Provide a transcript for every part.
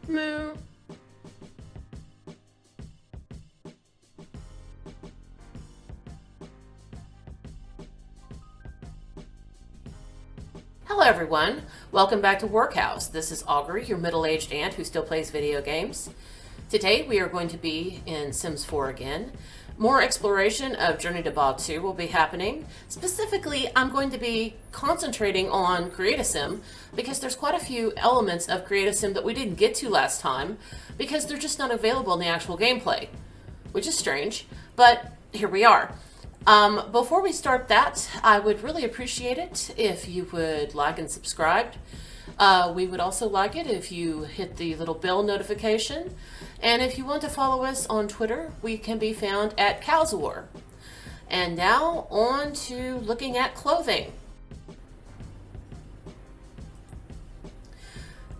Moo. Hello everyone, welcome back to WarCows. This is Augury, your middle-aged aunt who still plays video games. Today we are going to be in Sims 4 again. More exploration of Journey to Batuu will be happening. Specifically, I'm going to be concentrating on Create-A-Sim because there's quite a few elements of Create-A-Sim that we didn't get to last time because they're just not available in the actual gameplay, which is strange, but here we are. Before we start that, I would really appreciate it if you would like and subscribe. We would also like it if you hit the little bell notification. And if you want to follow us on Twitter, we can be found at Cowswar. And now on to looking at clothing.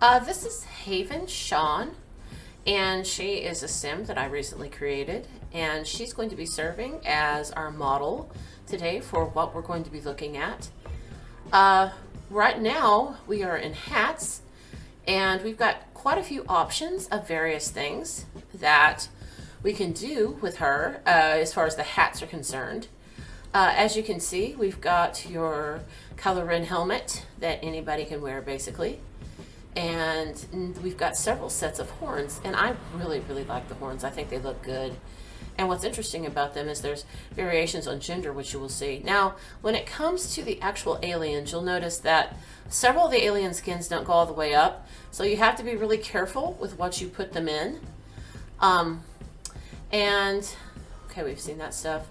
This is Haven Sean, and she is a sim that I recently created, and she's going to be serving as our model today for what we're going to be looking at. Right now we are in hats, and we've got quite a few options of various things that we can do with her as far as the hats are concerned. As you can see, we've got your color in helmet that anybody can wear basically. And we've got several sets of horns, and I really like the horns. I think they look good. And what's interesting about them is there's variations on gender, which you will see. Now, when it comes to the actual aliens, you'll notice that several of the alien skins don't go all the way up, so you have to be really careful with what you put them in. And, okay, we've seen that stuff.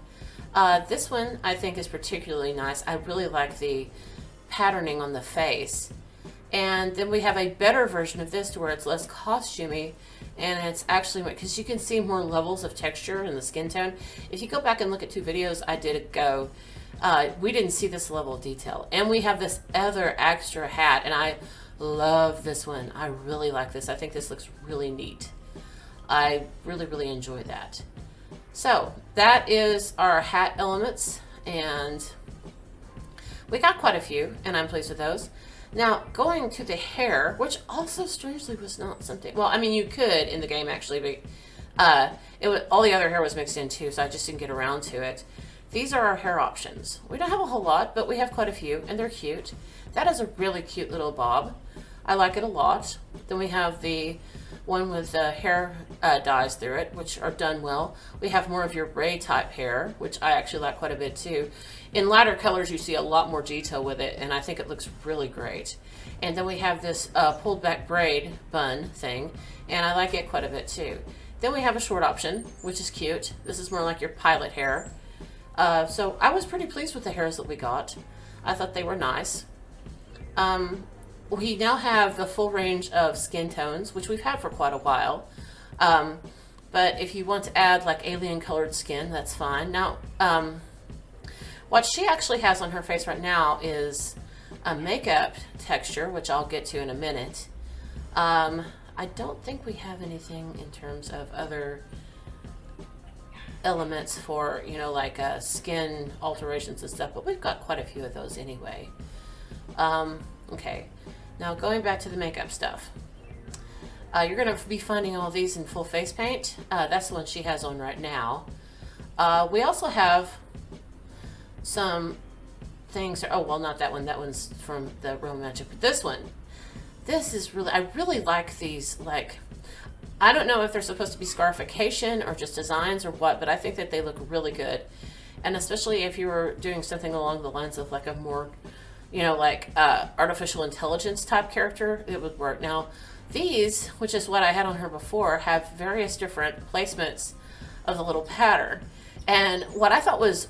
This one I think is particularly nice. I really like the patterning on the face. And then we have a better version of this to where it's less costumey, and it's actually, because you can see more levels of texture in the skin tone. If you go back and look at two videos I did ago, we didn't see this level of detail. And we have this other extra hat, and I love this one. I really like this. I think this looks really neat. I really enjoy that. So that is our hat elements, and we got quite a few, and I'm pleased with those. Now, going to the hair, which also strangely was not something, well, I mean, you could in the game actually, but all the other hair was mixed in too, so I just didn't get around to it. These are our hair options. We don't have a whole lot, but we have quite a few, and they're cute. That is a really cute little bob. I like it a lot. Then we have the one with hair dyes through it, which are done well. We have more of your braid type hair, which I actually like quite a bit too. In lighter colors, you see a lot more detail with it, and I think it looks really great. And then we have this pulled back braid bun thing, and I like it quite a bit too. Then we have a short option, which is cute. This is more like your pilot hair. So I was pretty pleased with the hairs that we got. I thought they were nice. We now have the full range of skin tones, which we've had for quite a while. But if you want to add like alien colored skin, that's fine. Now, what she actually has on her face right now is a makeup texture, which I'll get to in a minute. I don't think we have anything in terms of other elements for, you know, like skin alterations and stuff, but we've got quite a few of those anyway. Okay, now going back to the makeup stuff. You're going to be finding all these in full face paint. That's the one she has on right now. We also have some things, oh well, not that one, that one's from the Roman Magic, but this one, this is really, I really like these, like, I don't know if they're supposed to be scarification or just designs or what, but I think that they look really good. And especially if you were doing something along the lines of like a more, you know, like artificial intelligence type character, it would work. Now these, which is what I had on her before, have various different placements of the little pattern. And what I thought was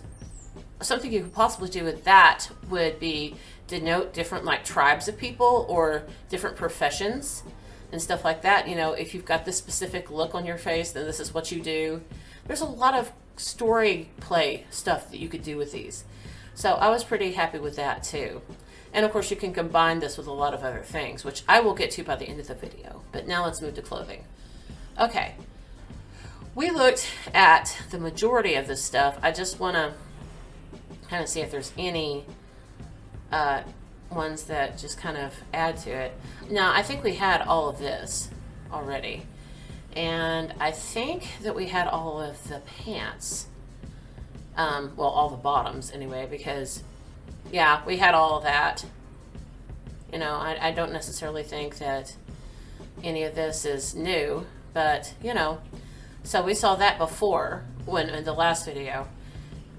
something you could possibly do with that would be denote different like tribes of people or different professions and stuff like that. You know, if you've got this specific look on your face, then this is what you do. There's a lot of story play stuff that you could do with these. So I was pretty happy with that too. And of course you can combine this with a lot of other things, which I will get to by the end of the video. But now let's move to clothing. Okay. We looked at the majority of this stuff. I just want to kind of see if there's any ones that just kind of add to it. Now, I think we had all of this. already. And I think that we had all of the pants. Well, all the bottoms anyway, because, yeah, we had all of that. You know, I don't necessarily think that any of this is new, but, you know, so we saw that before in the last video.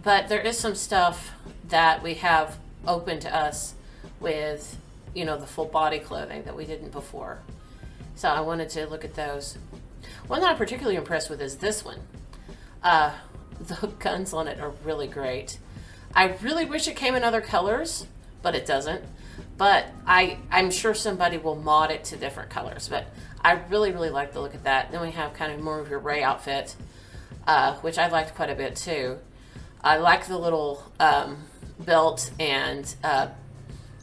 But there is some stuff that we have open to us with, you know, the full body clothing that we didn't before. So I wanted to look at those. One that I'm particularly impressed with is this one. The guns on it are really great. I really wish it came in other colors, but it doesn't. But I'm sure somebody will mod it to different colors. But I really, really like the look of that. Then we have kind of more of your Ray outfit, which I liked quite a bit too. I like the little belt and,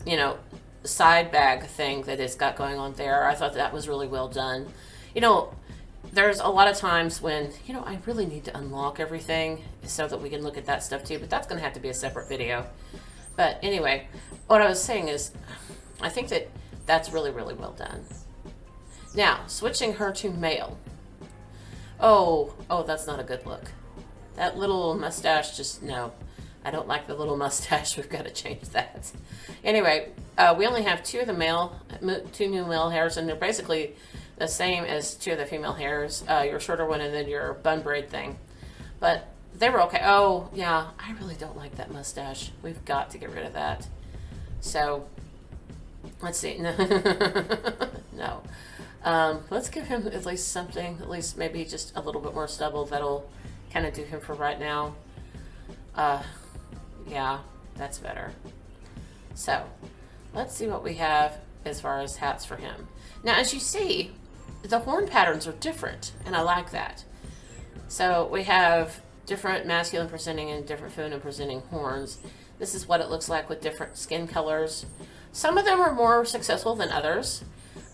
you know, side bag thing that it's got going on there. I thought that was really well done. You know, there's a lot of times when, you know, I really need to unlock everything so that we can look at that stuff too, but that's going to have to be a separate video. But anyway, what I was saying is, I think that that's really, really well done. Now, switching her to male. Oh, that's not a good look. That little mustache, just no. I don't like the little mustache. We've got to change that. Anyway, we only have two new male hairs, and they're basically the same as two of the female hairs. Your shorter one and then your bun braid thing. But they were okay. Oh, yeah, I really don't like that mustache. We've got to get rid of that. So, let's see. No. Let's give him at least something, at least maybe just a little bit more stubble. That'll kind of do him for right now. Yeah, that's better. So, let's see what we have as far as hats for him. Now, as you see, the horn patterns are different, and I like that. So, we have different masculine presenting and different feminine presenting horns. This is what it looks like with different skin colors. Some of them are more successful than others.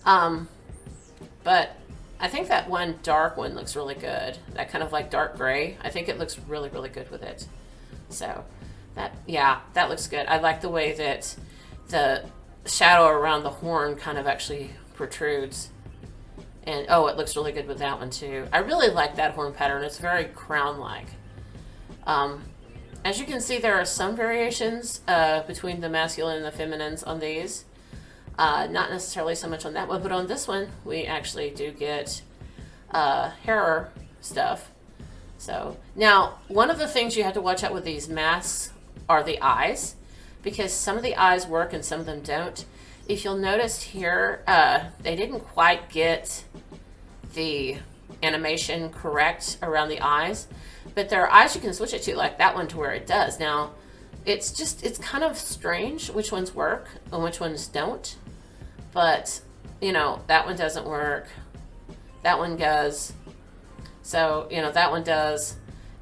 But I think that one dark one looks really good. That kind of like dark gray. I think it looks really, really good with it. So that looks good. I like the way that the shadow around the horn kind of actually protrudes. And oh, it looks really good with that one too. I really like that horn pattern. It's very crown-like. As you can see, there are some variations between the masculine and the feminines on these. Not necessarily so much on that one, but on this one, we actually do get hair stuff. So now, one of the things you have to watch out with these masks are the eyes, because some of the eyes work and some of them don't. If you'll notice here, they didn't quite get the animation correct around the eyes, but there are eyes you can switch it to, like that one, to where it does. Now, it's kind of strange which ones work and which ones don't. But, you know, that one doesn't work. That one does. So, you know, that one does.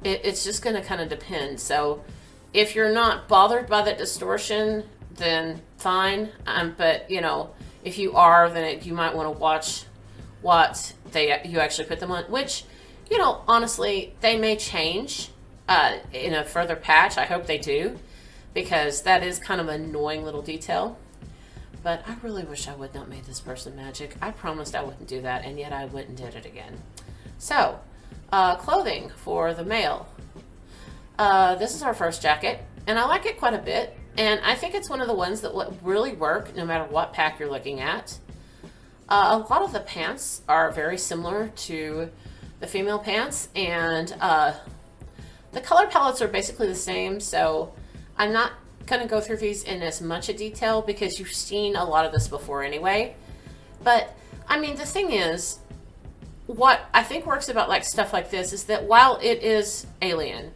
It's just going to kind of depend. So, if you're not bothered by that distortion, then fine. But, you know, if you are, then you might want to watch what you actually put them on. Which, you know, honestly, they may change in a further patch. I hope they do. Because that is kind of an annoying little detail. But I really wish I would not made this person magic. I promised I wouldn't do that, and yet I went and did it again. So, clothing for the male. This is our first jacket, and I like it quite a bit. And I think it's one of the ones that really work no matter what pack you're looking at. A lot of the pants are very similar to the female pants, and the color palettes are basically the same, so I'm not going to go through these in as much a detail because you've seen a lot of this before anyway. But, I mean, the thing is, what I think works about like stuff like this is that while it is alien,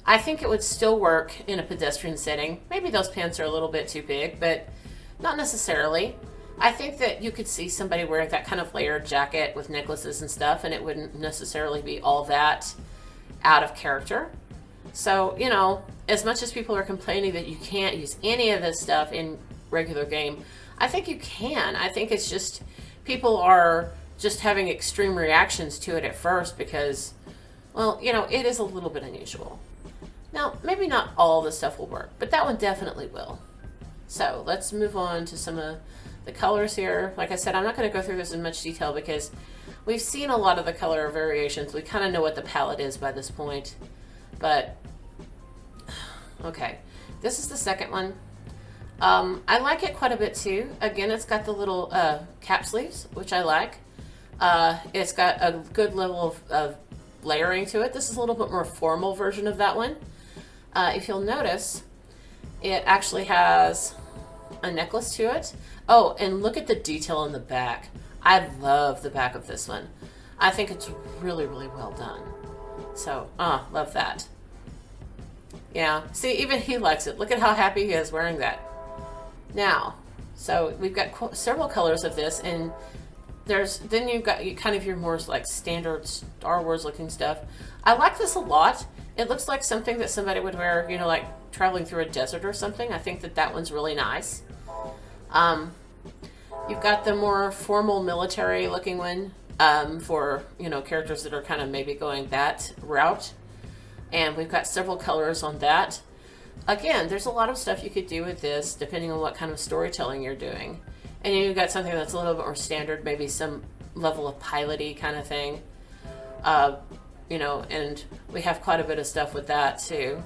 I think it would still work in a pedestrian setting. Maybe those pants are a little bit too big, but not necessarily. I think that you could see somebody wearing that kind of layered jacket with necklaces and stuff, and it wouldn't necessarily be all that out of character. So, you know, as much as people are complaining that you can't use any of this stuff in regular game, I think you can. I think it's just people are just having extreme reactions to it at first because, well, you know, it is a little bit unusual. Now, maybe not all the stuff will work, but that one definitely will. So let's move on to some of The colors here, like I said, I'm not going to go through this in much detail because we've seen a lot of the color variations. We kind of know what the palette is by this point. But, okay. This is the second one. I like it quite a bit too. Again, it's got the little cap sleeves, which I like. It's got a good level of layering to it. This is a little bit more formal version of that one. If you'll notice, it actually has a necklace to it. Oh, and look at the detail in the back. I love the back of this one. I think it's really, really well done. So, love that. Yeah, see, even he likes it. Look at how happy he is wearing that. Now, so we've got several colors of this, and then you've got kind of your more like standard Star Wars looking stuff. I like this a lot. It looks like something that somebody would wear, you know, like traveling through a desert or something. I think that one's really nice. You've got the more formal military looking one for, you know, characters that are kind of maybe going that route. And we've got several colors on that. Again, there's a lot of stuff you could do with this depending on what kind of storytelling you're doing. And you've got something that's a little bit more standard, maybe some level of piloty kind of thing. You know, and we have quite a bit of stuff with that too.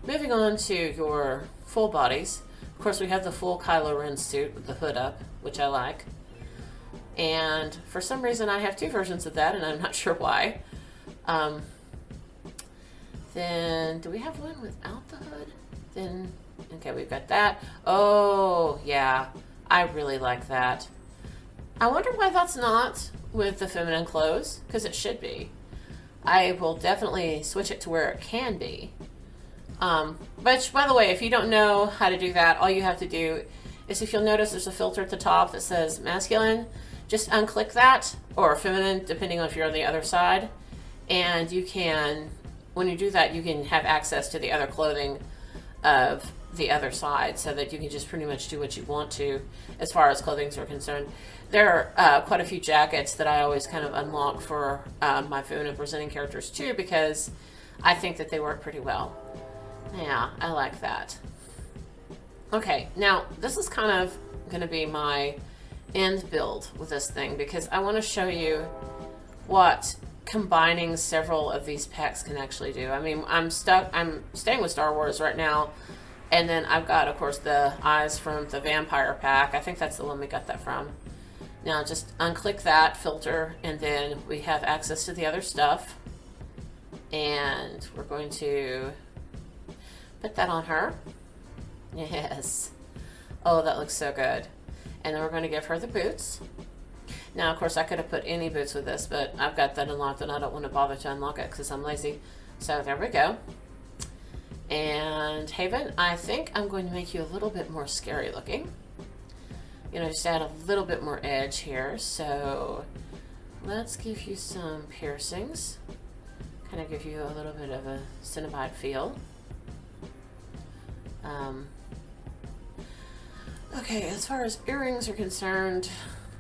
Moving on to your full bodies. Of course, we have the full Kylo Ren suit with the hood up, which I like. And for some reason, I have two versions of that, and I'm not sure why. Then, do we have one without the hood? Then, okay, we've got that. Oh, yeah, I really like that. I wonder why that's not with the feminine clothes, because it should be. I will definitely switch it to where it can be. But, by the way, if you don't know how to do that, all you have to do is, if you'll notice, there's a filter at the top that says masculine. Just unclick that, or feminine, depending on if you're on the other side. And you can, when you do that, you can have access to the other clothing of the other side, so that you can just pretty much do what you want to as far as clothings are concerned. There are quite a few jackets that I always kind of unlock for my feminine presenting characters too, because I think that they work pretty well. Yeah, I like that. Okay, now this is kind of going to be my end build with this thing, because I want to show you what combining several of these packs can actually do. I mean, I'm staying with Star Wars right now, and then I've got, of course, the eyes from the vampire pack. I think that's the one we got that from. Now just unclick that filter, and then we have access to the other stuff, and we're going to put that on her. Yes. Oh, that looks so good. And then we're going to give her the boots. Now, of course, I could have put any boots with this, but I've got that unlocked, and I don't want to bother to unlock it because I'm lazy. So there we go. And Haven, I think I'm going to make you a little bit more scary looking. You know, just add a little bit more edge here. So let's give you some piercings. Kind of give you a little bit of a Cenobite feel. Okay, as far as earrings are concerned,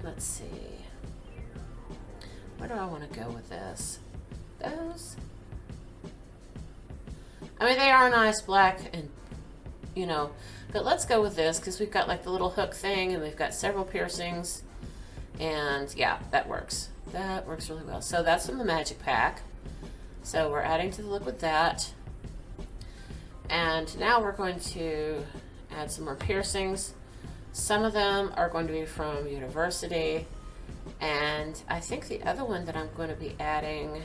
let's see. Where do I want to go with this? Those? I mean, they are nice black and, you know, but let's go with this because we've got like the little hook thing and we've got several piercings. And yeah, that works. That works really well. So that's from the Magic Pack. So we're adding to the look with that. And now we're going to add some more piercings. Some of them are going to be from University. And I think the other one that I'm going to be adding,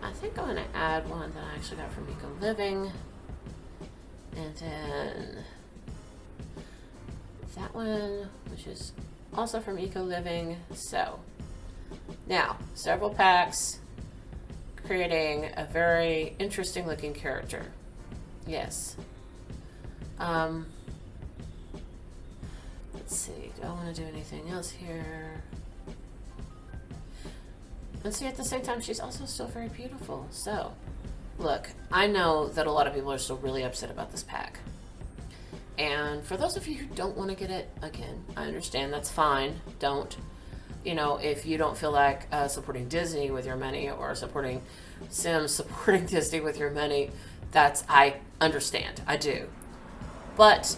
I think I'm going to add one that I actually got from Eco Living. And then that one, which is also from Eco Living. So now, several packs, creating a very interesting looking character. Yes. Let's see, do I want to do anything else here? And see, at the same time, she's also still very beautiful. So, look, I know that a lot of people are still really upset about this pack. And for those of you who don't want to get it, again, I understand, that's fine. Don't. You know, if you don't feel like supporting Disney with your money or supporting Sims supporting Disney with your money, I understand. I do. But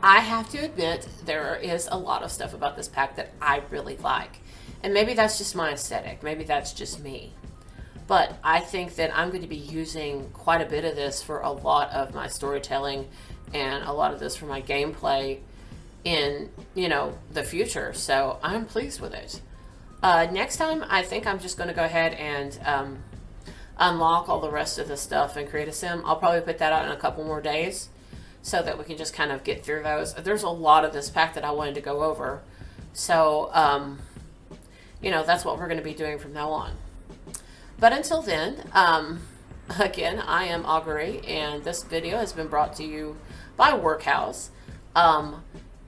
I have to admit, there is a lot of stuff about this pack that I really like. And maybe that's just my aesthetic. Maybe that's just me. But I think that I'm going to be using quite a bit of this for a lot of my storytelling and a lot of this for my gameplay in, the future. So I'm pleased with it. Next time, I think I'm just going to go ahead and unlock all the rest of the stuff and create a sim. I'll probably put that out in a couple more days so that we can just kind of get through those. There's a lot of this pack that I wanted to go over. So, that's what we're going to be doing from now on. But until then, again, I am Augury, and this video has been brought to you by WarCows.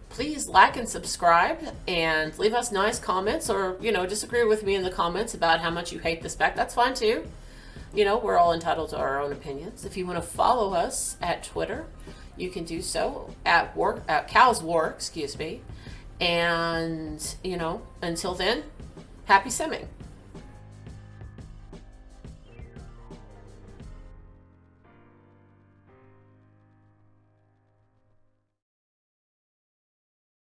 Please like and subscribe, and leave us nice comments, or, disagree with me in the comments about how much you hate this pack. That's fine, too. We're all entitled to our own opinions. If you want to follow us at Twitter, you can do so at Cows War, excuse me. And, until then, happy simming.